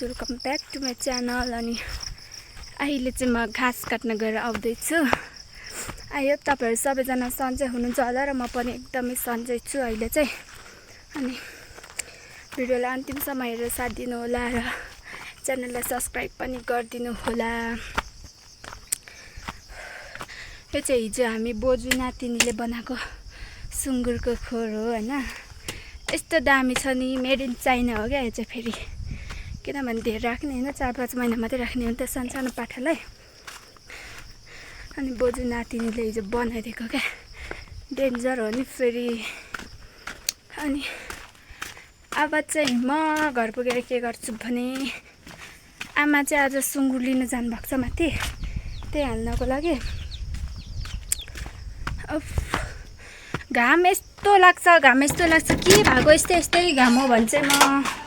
Welcome back to my channel. अनि अहिले चाहिँ म घाँस काट्न गएर आउँदैछु। आयो तपाईँहरू सबैजना सन्चै हुनुहुन्छ होला र म पनि एकदमै सन्चै छु अहिले चाहिँ। अनि भिडियोलाई अन्तिमसम्म हेरेर साथ दिनु होला र च्यानललाई सब्सक्राइब पनि गरिदिनु होला। यो चाहिँ हिजो हामी बोजू नातिनीले बनाएको सुँगुरको खोर हो हैन। यस्तो दामी छ नि, मेड इन चाइना हो क्या यो चाहिँ फेरि। किनभने धेरै राख्ने होइन, 4-5 महिना मात्रै राख्ने हो नि त सानो पाठालाई। अनि बोजू नातिनीले हिजो बनाइदिएको क्या, डेन्जर हो नि फेरि। अनि अब चाहिँ म घर पुगेर के गर्छु भने आमा चाहिँ आज सुँगुर लिन जानुभएको छ माथि, त्यही हाल्नको लागि। घाम यस्तो लाग्छ के भएको यस्तै घाम हो भने चाहिँ म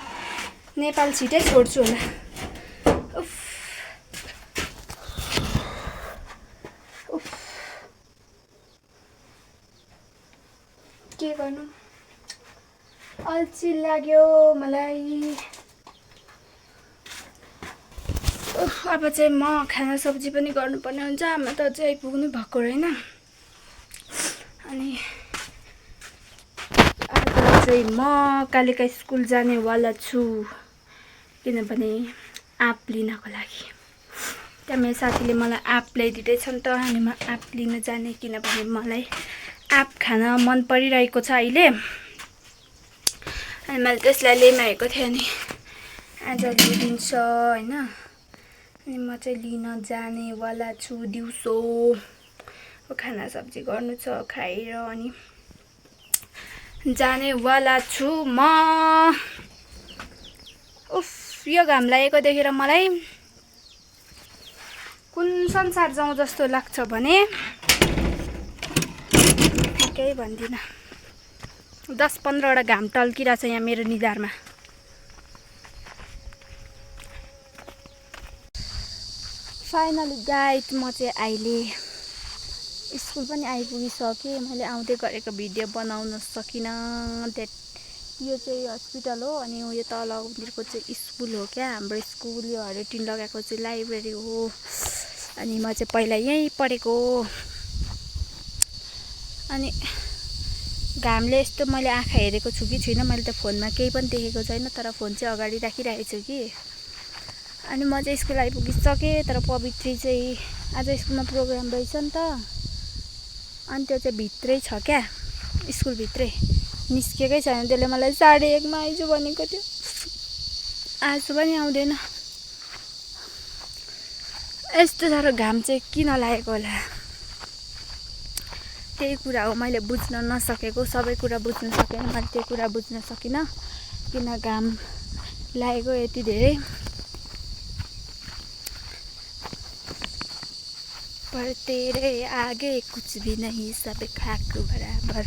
नेपाल छिटै छोड्छु होला। के गर्नु, अल्छी लाग्यो मलाई। अब चाहिँ म खाना सब्जी पनि गर्नुपर्ने हुन्छ। आमा त अझै आइपुग्नु भएको रहेन। अनि आज चाहिँ म कालिका स्कुल जानेवाला छु, किनभने आप लिनको लागि। त्यहाँ मेरो साथीले मलाई आप ल्याइदिँदैछ नि त, अनि म आप लिन जाने, किनभने मलाई आप खान मन परिरहेको छ अहिले। अनि मैले त्यसलाई ल्याइमागेको थिएँ, अनि आज ल्याइदिन्छ होइन। अनि म चाहिँ लिन जानेवाला छु दिउँसो। खाना सब्जी गर्नु छ, खाएर अनि जानेवाला छु म। उफ, यो घाम लागेको देखेर मलाई कुन संसार जाउँ जस्तो लाग्छ भने केही भन्दिनँ। 10-15 वटा घाम टल्किरहेछ यहाँ मेरो निधारमा। फाइनली गाइज म चाहिँ अहिले स्कुल पनि आइपुगिसकेँ। मैले आउँदै गरेको भिडियो बनाउन सकिनँ। यो चाहिँ हस्पिटल हो, अनि यो तल उनीहरूको चाहिँ स्कुल हो क्या, हाम्रो स्कुल। यो हरे टिन लगाएको चाहिँ लाइब्रेरी हो। अनि म चाहिँ पहिला यहीँ पढेको। अनि घामले यस्तो मैले आँखा हेरेको छु कि छुइनँ, मैले त फोनमा केही पनि देखेको छैन, तर फोन चाहिँ अगाडि राखिरहेको छु कि। अनि म चाहिँ स्कुल आइपुगिसकेँ, तर पवित्री चाहिँ आज स्कुलमा प्रोग्राम रहेछ नि त, अनि त्यो चाहिँ भित्रै छ क्या, स्कुलभित्रै निस्केकै छैन। त्यसले मलाई 1:30 मा आइज भनेको थियो, आज पनि आउँदैन। यस्तो साह्रो घाम चाहिँ किन लागेको होला, त्यही कुरा हो मैले बुझ्न नसकेको। सबै कुरा बुझ्न सकेन, मैले त्यो कुरा बुझ्न सकिनँ किन घाम लागेको यति धेरै। पर तेरे आगे कुछ भी नहीं, सबै खाएको बराबर।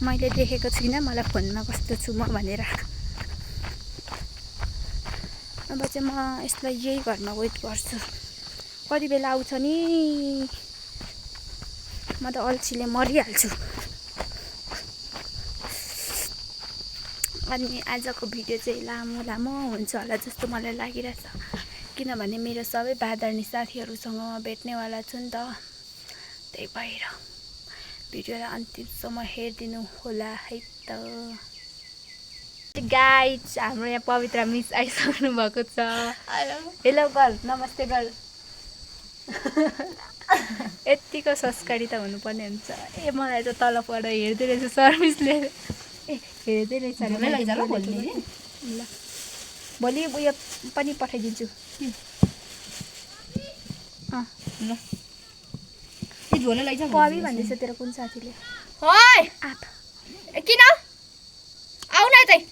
मैले देखेको छुइनँ मलाई फोनमा कस्तो छु म भनेर। अब चाहिँ म यसलाई यही घरमा वेट गर्छु, कति बेला आउँछ नि। म त अल्छीले मरिहाल्छु। अनि आजको भिडियो चाहिँ लामो हुन्छ होला जस्तो मलाई लागिरहेछ, किनभने मेरो सबै बादर्नी साथीहरूसँग भेट्नेवाला छु नि त। त्यही भएर भिडियोलाई अन्तिमसम्म हेरिदिनु होला है त। गाइज हाम्रो यहाँ पवित्र मिस आइसक्नु भएको छ। हेलो गर्ल, नमस्ते गर्ल। यतिको संस्कारी त हुनुपर्ने हुन्छ। ए मलाई त तलबाट हेर्दै रहेछ सर मिसले, हेर्दै रहेछ। ल भोलि उयो पनि पठाइदिन्छु। पवि भन्दैछ तेरो कुन साथीले। किन आउ न चाहिँ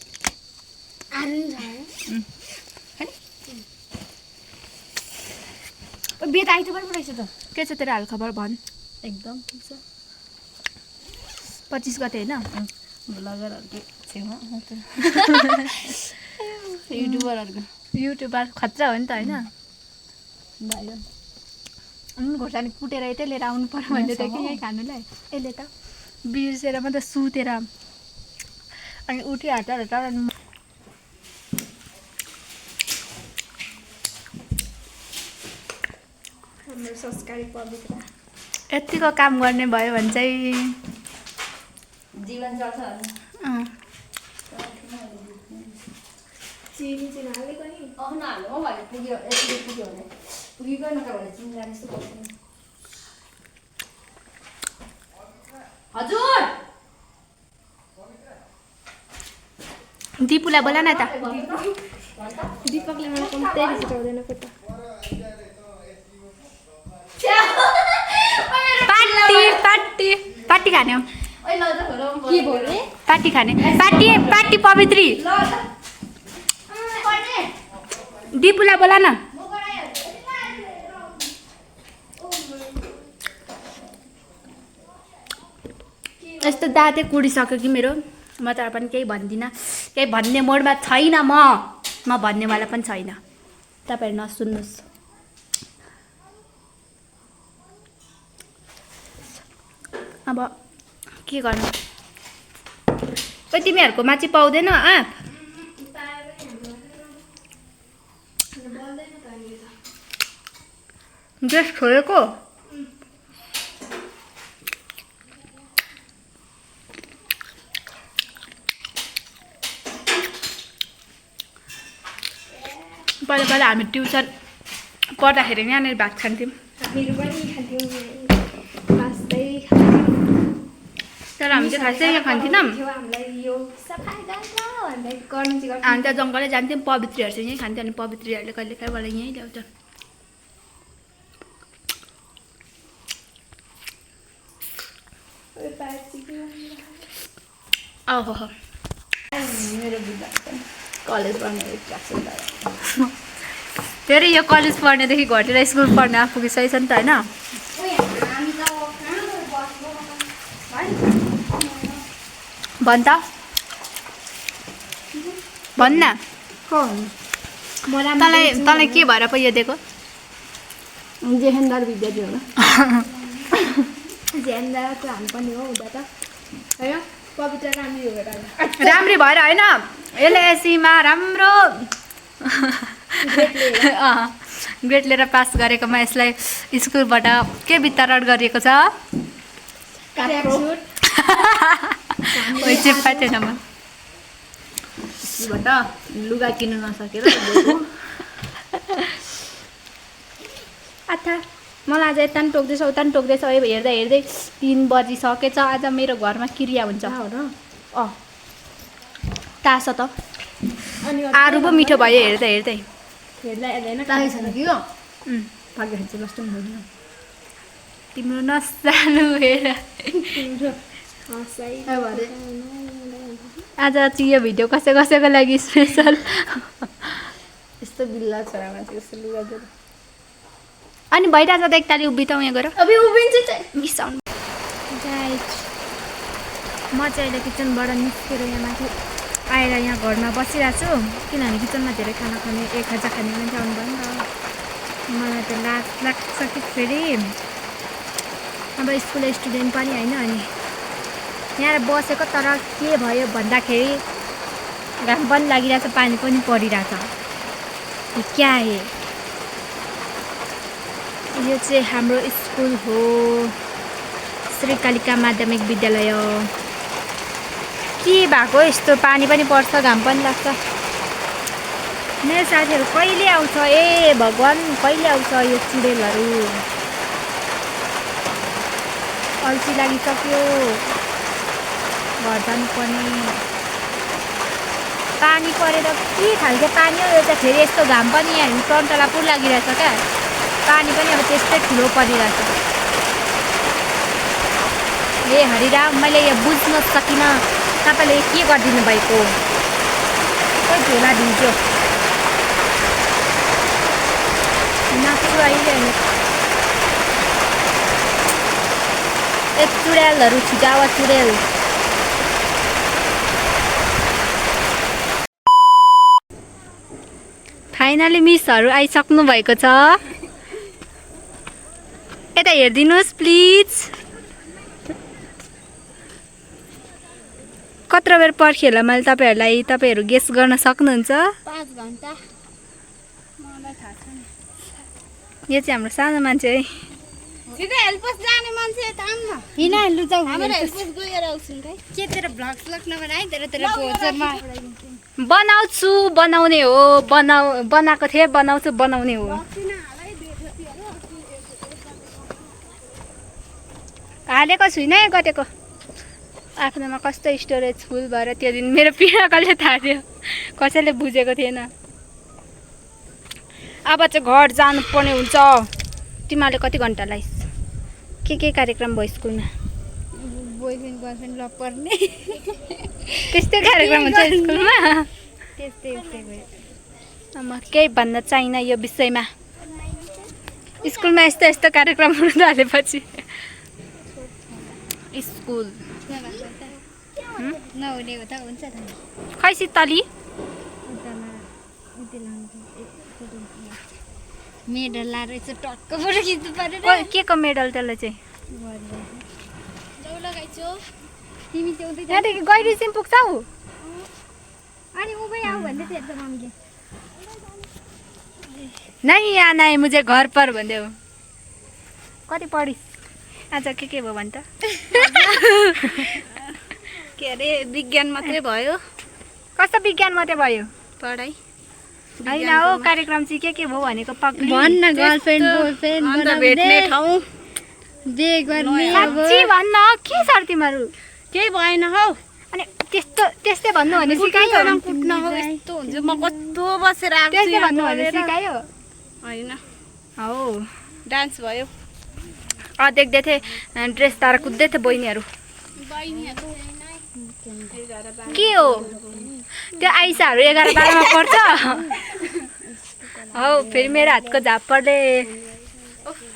बेत आइतबार पो रहेछ त। के छ तेरो हालखबर भन्। एकदम ठिक छ। 25 गते होइन, भ्लगरहरूको छेउमा युट्युबर खतरा हो नि त होइन। भाइरल घोर्सानी कुटेर यतै लिएर आउनु पर्यो भन्दै थियो कि यहीँ खानुलाई। यसले त बिर्सेर मात्रै सुतेर अनि उठि हतार हाम्रो संस्कारी पवित्र यतिको काम गर्ने भयो भने चाहिँ जीवन चल्छ अँ, चिनी चाहिँ हालेको नि नहाल्नु हो भने पुग्यो यतिले पुग्यो भने पुगिगएन त भने चिनी लाने जस्तो गर्छ नि। हजुर दिपुलाई बोला न त दिपकले मलाई कम्प्युटर रिस उठाउँदैन फोटो पार्टी पार्टी पार्टी खाने हो ओइ ल त घरौँ के बोल्ने पार्टी खाने पार्टी पार्टी पवित्री ल त पर्ने दिपुलाई बोला न म गराइहाल्छु। यस्तो दाँते कुडिसक्यो कि मेरो म तर पनि केही भन्दिनँ केही भन्ने मोडमा छैन म भन्नेवाला पनि छैन तपाईँहरू नसुन्नुहोस् अब के गर्नु ओ तिमीहरूकोमा चाहिँ पाउँदैन आँप गेस छोडेको पहिला पहिला हामी ट्युसन पढ्दाखेरि यहाँनिर भात खान्थ्यौँ हामीहरू पनि खान्थ्यौँ बाँच्दै खान्थ्यौँ तर हामी चाहिँ खासै यहाँ खान्थेनौँ हामीलाई यो सफाइ गर्छ भन्दै गर्नु चाहिँ गर्छ हामी त जङ्गलै जान्थ्यौँ पवित्रीहरू चाहिँ यहीँ खान्थ्यो अनि पवित्रीहरूले कहिले काहीँ मलाई यहीँ ल्याउँछ ओहो मेरो बुढा कलेज पढ्ने क्लास फेरि यो कलेज पढ्नेदेखि घटेर स्कुल पढ्ने आफू पुगिसकेछ नि त होइन भन् त भन् न तँलाई के भएर पो यो दिएको जेहेन्दार विद्यार्थी होला झ्यान्दाको हामी पनि हो हुँदा त होइन पवित्र राम्री हो र राम्री भएर होइन एलएसीमा राम्रो ग्रेड लिएर पास गरेकोमा यसलाई स्कुलबाट के वितरण गरिएको छ पाइटेनमा स्कुलबाट लुगा किन्नु नसकेर आथा मलाई आज यता पनि टोक्दैछ उता पनि टोक्दैछ अब हेर्दा हेर्दै 3 बजिसकेछ आज मेरो घरमा क्रिया हुन्छ अँ तास त अनि आरु पो मिठो भयो हेर्दा हेर्दै हेर्दा हेर्दैन ताकै छैन कि यो उम्, भाग्य खान्छ कस्तो हुँदैन तिम्रो नसानु हेर हँसाइ भरे आज चाहिँ यो भिडियो कसै कसैको लागि स्पेसल यस्तो बिल्ला छोरा मान्छे कस्तो लुगा दिएर अनि भइरहेछ त एकताली उभित यहाँ गएर अब उभिन्छ चाहिँ मिसाउनु गाइज म चाहिँ अहिले किचनबाट निस्केर यहाँ माथि आएर यहाँ घरमा बसिरहेको छु किनभने किचनमा धेरै खाना खाने खाजा खाने मान्छे आउनुभयो नि त मलाई त लाग्छ कि फेरि अब स्कुल स्टुडेन्ट पनि होइन अनि यहाँ बसेको तर के भयो भन्दाखेरि घाम पनि लागिरहेछ पानी पनि परिरहेछ क्या हे यो चाहिँ हाम्रो स्कुल हो श्री कालिका माध्यमिक विद्यालय के भएको यस्तो पानी पनि पर्छ घाम पनि लाग्छ मेरो साथीहरू कहिले आउँछ ए भगवान् कहिले आउँछ यो चुडेलहरू अल्छी लागिसक्यो घर जानुपर्ने पानी परेर के खालको पानी हो यो त फेरि यस्तो घाम पनि यहाँ टन्टला पुर लागिरहेछ क्या पानी पनि अब त्यस्तै ठुलो परिरहेछ ए हरिराम मैले यो बुझ्न सकिनँ तपाईँले के गरिदिनु भएको खोइ झोला भिज्यो नाच्छु अहिले ए चुडेलहरू छिटावा चुडेल फाइनली मिसहरू आइसक्नु भएको छ यता हेरिदिनुहोस् प्लिज कत्रो बेर पर्खेँ होला मैले तपाईँहरू गेस गर्न सक्नुहुन्छ 5 घन्टा मलाई थाहा छ नि यो चाहिँ हाम्रो सानो मान्छे है। सिधै हेल्पस जाने मान्छे थाम न किन लु जाऊ हाम्रो हेल्पस गएर आउँछौँ है के तेरो भ्लग्स लग्न बनाइ तेरो भोजनमा बनाउँछु बनाउने हो बनाएको थिएँ बनाउँछु बनाउने हो। हालेको छुइनँ है कतिको आफ्नोमा कस्तो स्टोरेज फुल भएर त्यो दिन मेरो पिराकले थाहा थियो कसैले बुझेको थिएन। अब चाहिँ घर जानुपर्ने हुन्छ। तिमीहरूले कति घन्टा लाइस् के कार्यक्रम भयो स्कुलमा? बोयफ्रेन्ड गर्लफ्रेन्ड लभ पर्ने त्यस्तै कार्यक्रम हुन्छ स्कुलमा। त्यस्तै भयो म केही भन्न चाहिनँ यो विषयमा। स्कुलमा यस्तो यस्तो कार्यक्रम हुन थालेपछि स्कुल नहुने हो त हुन्छ त खै शीतली मेडल लाएर यसो टक्क फोटो खिच्नु पऱ्यो के को मेडल त्यसलाई चाहिँ? तिमी चाहिँ उतै यहाँदेखि गैरी सिम पुग्छौ? अनि उभै आऊ भन्दै थियो त मम्मीले नहीं आना है मुझे घर पर भन्दै हो। कति पढिस् आज के भयो भन् त? के अरे विज्ञान मात्रै भयो कस्तो विज्ञान मात्रै भयो? पढाइ होइन हो कार्यक्रम चाहिँ के भयो भनेको पक्री भन्न गर्लफ्रेन्ड बोयफ्रेन्ड अन्त भेट्ने ठाउँ बे गर्ने अब साँच्ची भन्न के छ तिमीहरू? केही भएन हौ अनि त्यस्तै भन्नु भने सिकायो कुट्न हौ यस्तो हुन्छ म कस्तो बसेर आएको छु त्यस्तै यहाँ भन्नु भने पढेर। सिकायो होइन हो। डान्स भयो देख्दै थिएँ ड्रेस तार कुद्दै थियो बहिनीहरू। के हो त्यो आइसाहरू 11-12मा पढ्छ हौ। फेरि मेरो हातको झापडले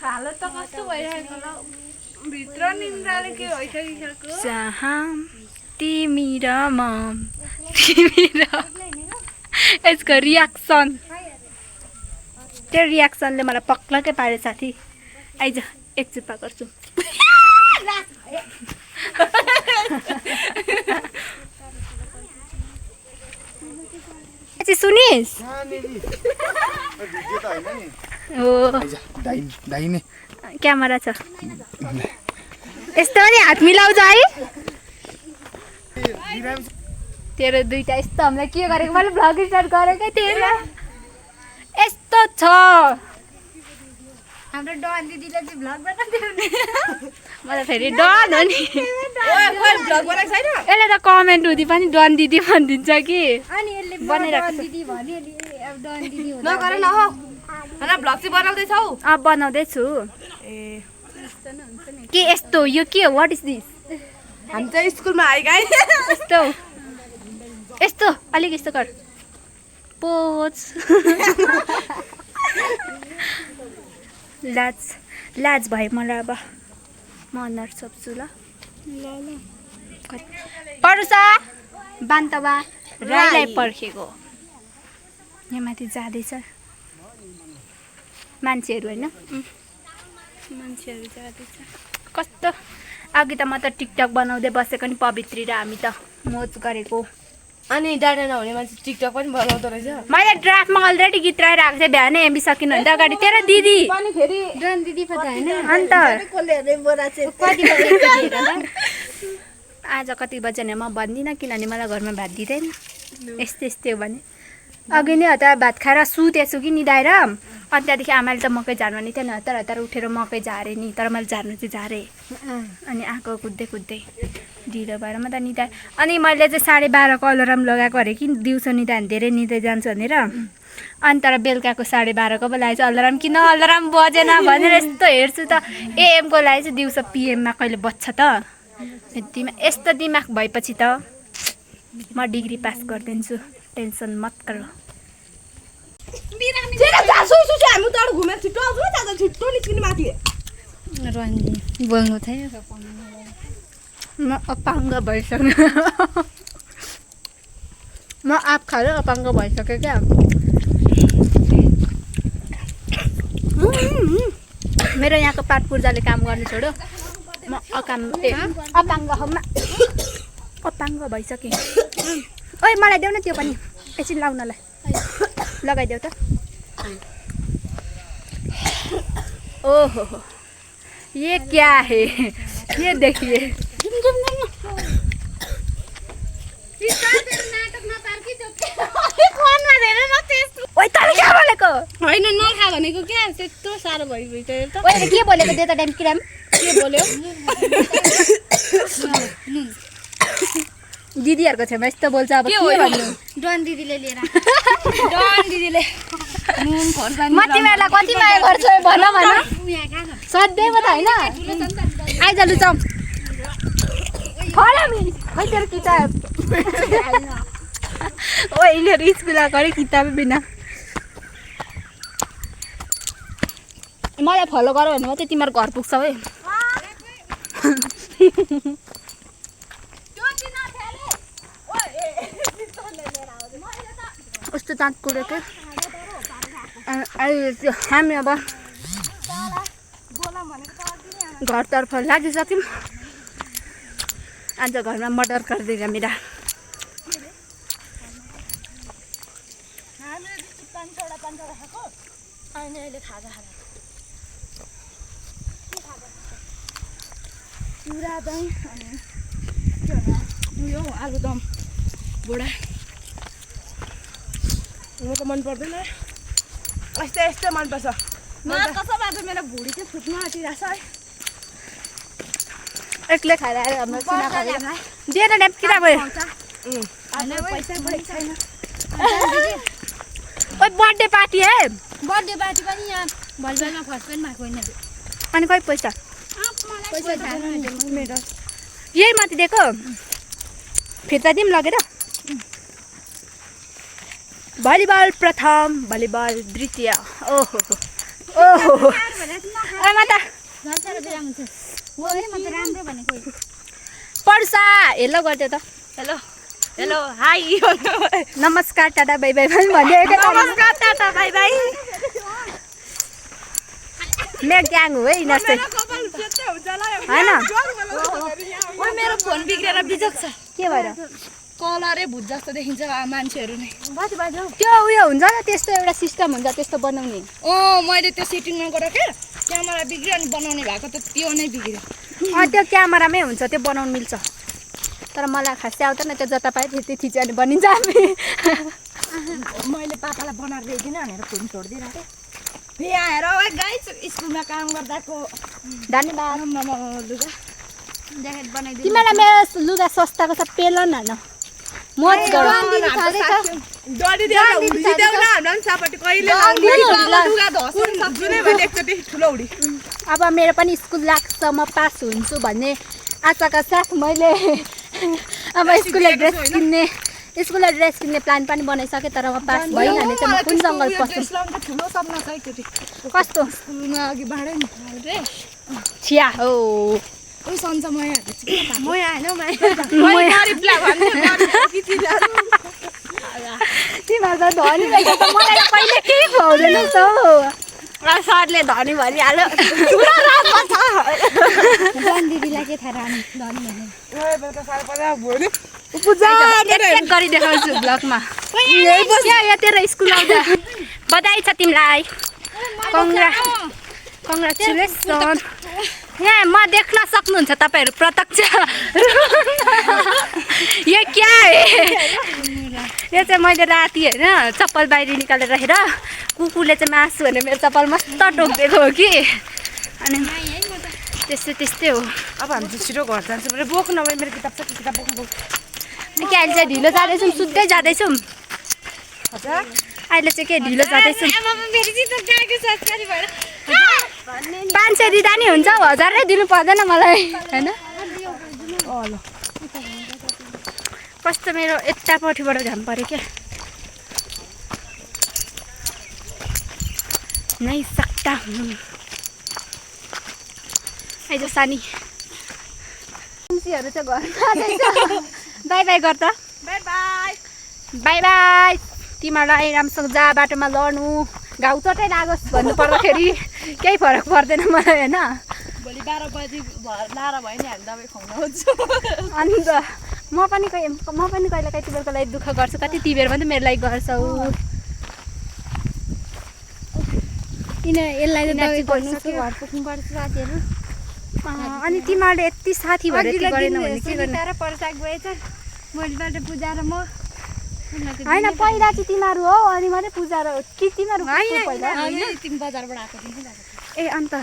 हालत त कस्तो भइरहेको होला भित्र निन्द्राले के भइसकिसक्यो जहाँ तिमी र म यसको रियाक्सन त्यो रियाक्सनले मलाई पक्लकै पार्यो साथी। आइज एक चुप्पा गर्छु। सुनिस् हो क्यामेरा छ यस्तो नि हात मिलाउँछ है। तेरो दुईटा यस्तो हामीलाई के गरेको मैले भ्लग स्टार्ट गरेकै थिएन यस्तो छ। हाम्रो डन दिदीले चाहिँ भ्लग बनाउँथ्यो मलाई फेरि डन हो नि भ्लग बनाएको छैन यसले त कमेन्ट हुँदी पनि डन दिदी भनिदिन्छ कि अनि यसले बनाइरहेको डन दिदी भन्यो नि अब डन दिदी हो नगर न हौ हैन भ्लग चाहिँ बनाउँदैछौ अब बनाउँदैछु। ए के यस्तो यो के हो? What is this? हामी चाहिँ स्कुलमा आइ गाई यस्तो यस्तो अलिक यस्तो गर पोज लाज भयो मलाई। अब म अनुहार छोप्छु ल परुसा बान्तवा राईलाई पर्खेको यहाँ माथि जाँदैछ मान्छेहरू होइन मान्छेहरू जाँदैछ कस्तो। अघि त म त टिकटक बनाउँदै बसेको नि पवित्री र हामी त मोज गरेको। अनि डाटा नहुने मान्छे टिकटक पनि बनाउँदो रहेछ मैले ड्राफ्टमा अलरेडी गीत राखिरहेको थिएँ बिहानै एमबी सकिनु भने त अगाडि। तेरो दिदी पनि फेरि डन दिदी पो त हैन अन्त कसले हेर्ने बोरा चाहिँ कति बजे हेर ल आज कति बजे भने म भन्दिनँ किनभने मलाई घरमा भात दिँदैन। यस्तै हो भने अघि नै हतार भात खाएर सुतेछु कि निदाएर अनि त्यहाँदेखि आमाले त मकै झार्नु नि त्यहाँ हतार उठेर मकै झारेँ नि तर मैले झार्नु चाहिँ झारेँ अनि आएको कुद्दै ढिलो भएर म त निदाएँ। अनि मैले चाहिँ 12:30को अलार्म लगाएको अरे कि दिउँसो निदायो भने धेरै निदै जान्छ भनेर अनि तर बेलुकाको 12:30को पो लागेको अलार्म किन अलार्म बजेन भनेर यस्तो हेर्छु त एएमको लागि चाहिँ दिउँसो पिएममा कहिले बज्छ त। यस्तो दिमाग भएपछि त म डिग्री पास गरिदिन्छु टेन्सन मत गर। हामी त घुमेर छिट्टो आउँछु दादा छिट्टो निस्किनु माथि रन्जी बोल्नु थियो म अपाङ्ग भइसक्यो म आँप खाएर अपाङ्ग भइसक्यो क्या। मेरो यहाँको पाठ पूर्जाले काम गर्ने छोड्यो म अपाङ्ग भइसकेँ। ओइ मलाई देऊ न त्यो पनि एकछिन लाउनलाई लगाइदेऊ त। ओहो ये क्या है ये देखिए ओइ तँले क्या बोलेको होइन नखा भनेको क्या त्यत्रो साह्रो भइसक्यो त ओइ के बोलेको त्यो त टाइम किराम के बोल्यो दिदीहरूको छेउमा यस्तो बोल्छ अब के भन्नु डन दिदीले लिएर डन दिदीले नुन खोर्सानी म तिमीहरूलाई कति माया गर्छु भन भन सधैँ त होइन आइज लुचाउ खै तेरो किताब ओ यिनीहरू स्कुल आएको अरे किताब बिना मलाई फलो गर भने मात्रै तिमीहरू घर पुग्छौ है कस्तो दाँत कुरेको अहिले हामी अब घरतर्फ लागिसक्यौँ आज घरमा मर्डर गरिदिएर मेरा पुरा दही अनि यो आलुदम बोडा म त मन पर्दैन यस्तै यस्तै मनपर्छ कसोबाट मेरो भुँडी चाहिँ फुट्न आँटिरहेछ है एक्लै खाएर आएर हाम्रो सिना खाएर दिएर ल्याप किरा भयो पैसा पनि छैन ओइ बर्थडे पार्टी है बर्थडे पार्टी पनि यहाँ भलिबलमा फर्स्ट पनि भएको होइन अनि खै पैसा पैसा मेरो यही माथि दिएको फिर्ता दिउँ लगेर भलिबल प्रथम भलिबल द्वितीय ओहो ओहो माता राम्रो भनेको पर्सा हेलो गरिदियो त हेलो हेलो हाई नमस्कार टाटा बाई बाई पनि भनिदिएको नमस्कार टाटा बाई बाई मेरो ग्याङ हो है यिनीहरू चाहिँ होइन मेरो फोन बिग्रेर बिजोक छ के भएर कलरै भुत जस्तो देखिन्छ मान्छेहरू नै त्यो उयो हुन्छ नि त्यस्तो एउटा सिस्टम हुन्छ त्यस्तो बनाउने मैले त्यो सेटिङ नगरेर क्या क्यामेरा बिग्रियो अनि बनाउने भएको त त्यो नै बिग्रियो त्यो क्यामेरामै हुन्छ त्यो बनाउनु मिल्छ तर मलाई खासै आउँदैन त्यो जता पायो त्यति थिच्यो अनि बनिन्छ हामी मैले पापालाई बनाएर ल्याइदिनँ भनेर फोन छोडिदिइरहेको थिएँ यहाँ हेर गाइस स्कुलमा काम गर्दाको धन्यवाद लुगा ज्याकेट बनाइदिनु तिमीलाई मेरो लुगा सस्ताको छ पेलन हान मोज गर अब मेरो पनि स्कुल लाग्छ म पास हुन्छु भन्ने आशाका साथ मैले अब स्कुललाई ड्रेस किन्ने प्लान पनि बनाइसकेँ तर म पास भइनँ भने चाहिँ म कुन जङ्गल पस्छु कस्तो छिया हो तिमीहरू त धनी रहेछ त मलाई कहिले केही खुवाउँदैन त सरले धनी भनिहाल्यो दिदीलाई के थाहा गरिदेखाउँछु ब्लगमा तेरो स्कुल आउँदा बधाई छ तिमीलाई कङ्ग्रेचुलेसन यहाँ म देख्न सक्नुहुन्छ तपाईँहरू प्रत्यक्ष यो क्या है यो चाहिँ मैले राति होइन चप्पल बाहिर निकालेर राखेर कुकुरले चाहिँ मासु भने मेरो चप्पल मस्त टोकिदिएको हो कि अनि त्यस्तै हो अब हामी चाहिँ छिटो घर जान्छौँ भने बोक्नु नभए मेरो किताब छ किताब बोक्नु के अहिले चाहिँ ढिलो जाँदैछौँ सुत्दै जाँदैछौँ अहिले चाहिँ के ढिलो जाँदैछौँ 500 दिँदा नि हुन्छ 1000 नै दिनु पर्दैन मलाई होइन कस्तो मेरो यतापट्टिबाट घाम पऱ्यो क्या नै सक्ता हुनु आइज सानी चाहिँ घर बाई बाई गर त बाई बाई तिमीहरूलाई राम्रोसँग जा बाटोमा लड्नु घाउ चटै लागोस् भन्नु पर्दाखेरि केही फरक पर्दैन मलाई होइन भोलि 12 बजी लाएर भयो नि हामी दबाई खुवाउन आउँछु अन्त म पनि कहिले काहीँ तिमीहरूको लागि दुःख गर्छु कति तिमीहरू पनि मेरो लागि गर्छौ यसलाई त यिनीहरू दबाई चाहिँ गर्नु गइसक्यो। घर पुग्नुपर्छ साथीहरू अनि तिमीहरूले यति साथी भएर यति गरेन भने के गर्ने सुनिता र पर्सा गएछ भोलिपल्ट पूजा र म होइन पहिला चाहिँ तिमीहरू हो अनि मात्रै पूजा र कि तिमीहरू पहिला तिमी बजारबाट आएको थियौ नि ए अन्त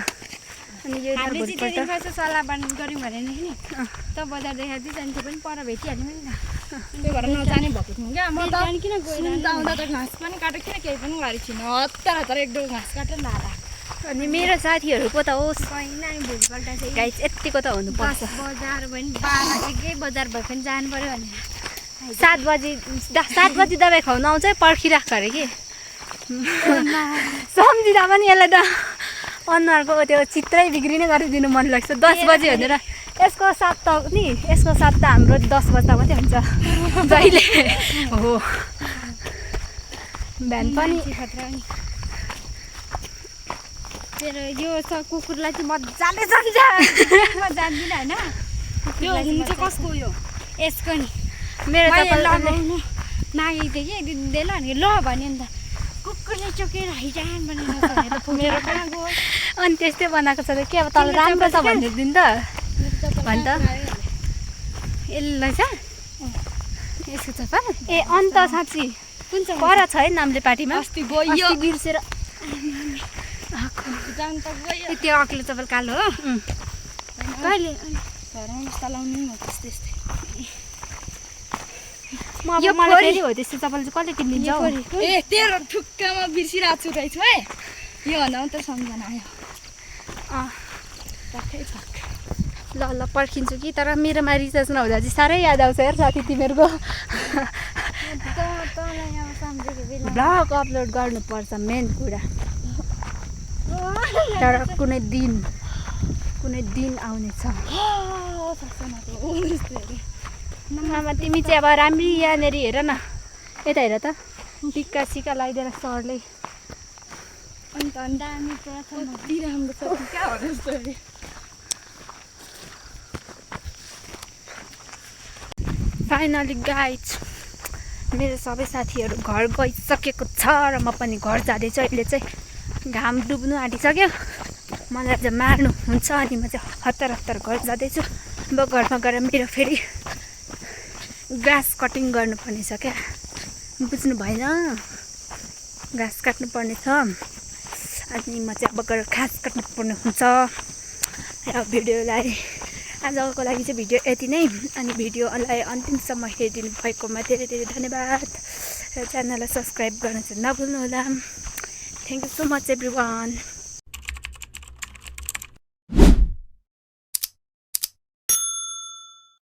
अनि यो हामीले चाहिँ त्यो दिन भोलिपल्ट कस्तो सल्लाह गऱ्यौँ भने नि त बजार देखाउँदै जान्थ्यो पनि पर भेटिहाल्यौँ नि त्यो भएर नजाने भएको थियौँ क्या म त किन सुन्दा आउँदा त घाँस पनि काटेको थिएन केही पनि गरेको थिइनँ हतार हतार एक डोल घाँस काटेर लाएर अनि मेरो साथीहरू पो त होस् पहिला भोलिपल्ट चाहिँ गाइस यत्तिको त हुनुपर्छ बजार भयो नि 12 एकै बजार भयो पनि जानु पऱ्यो भनेर 7 बजी दबाई खुवाउनु आउँछ है पर्खिराख अरे कि सम्झिँदा पनि यसलाई त अनुहारको त्यो चित्रै बिग्रिने गरिदिनु मन लाग्छ 10 बजी भनेर यसको साथ त हाम्रो 10 बज्दा मात्रै हुन्छ जहिले हो बिहान पनि खतरा नि फेरि यो कुकुरलाई चाहिँ मजाले सम्झ म जान्दिनँ होइन त्यो हुन्छ कसको यो यसको नि मेरो मैले चप्पल लगाउनु मागेको थिएँ कि दिँदैन भने ल भन्यो नि त कुकुरले चोकेर हैजान भनेर मेरो कहाँ गयो अनि त्यस्तै बनाएको छ त के अब तल राम्रो छ भनिदिनु त भन् त यसलाई छ यसको चप्पल ए अन्त साँच्ची कुन चाहिँ पर छ है नाम्ले पार्टीमा अस्ति गयो अस्ति बिर्सेर जान त गयो त्यो अघिल्लो चप्पल कालो हो कहिले घरमा बस्दा लाउनु नि त्यस्तै त्यस्तै यो मलाई फोरी। फेरि हो त्यस्तो चप्पल चाहिँ कसले किनिदिन्छ हौ ए तेरो ठुक्कामा बिर्सिरहेको छु रहेछ है यो भन्दा मात्रै सम्झना आयो अँ, पक्कै छ ल ल पर्खिन्छु कि तर मेरोमा रिचार्ज नहुँदा चाहिँ साह्रै याद आउँछ यार साथी तिमीहरूको तँलाई अब सम्झेको बेला ब्लग अपलोड गर्नुपर्छ मेन कुरा तर कुनै दिन आउनेछ आमा तिमी चाहिँ अब राम्री यहाँनिर हेर न यता हेर त टिक्का सिक्का लगाइदिएर सरले अन्त दामी प्रथम कति राम्रो छ क्या हो जस्तो अरे फाइनली गाइज मेरो सबै साथीहरू घर गइसकेको छ र म पनि घर जाँदैछु अहिले चाहिँ घाम डुब्नु आँटिसक्यो मलाई चाहिँ मार्नु हुन्छ अनि म चाहिँ हतार हतार घर जाँदैछु अब घरमा गएर मेरो फेरि घाँस कटिङ गर्नुपर्ने छ क्या बुझ्नु भएन घाँस काट्नुपर्ने छ अनि म चाहिँ अब गएर घाँस काट्नुपर्ने हुन्छ र भिडियोलाई आजको लागि चाहिँ भिडियो यति नै अनि भिडियोलाई अन्तिमसम्म हेरिदिनु भएकोमा धेरै धेरै धन्यवाद र च्यानललाई सब्सक्राइब गर्न चाहिँ नभुल्नुहोला thank you so much everyone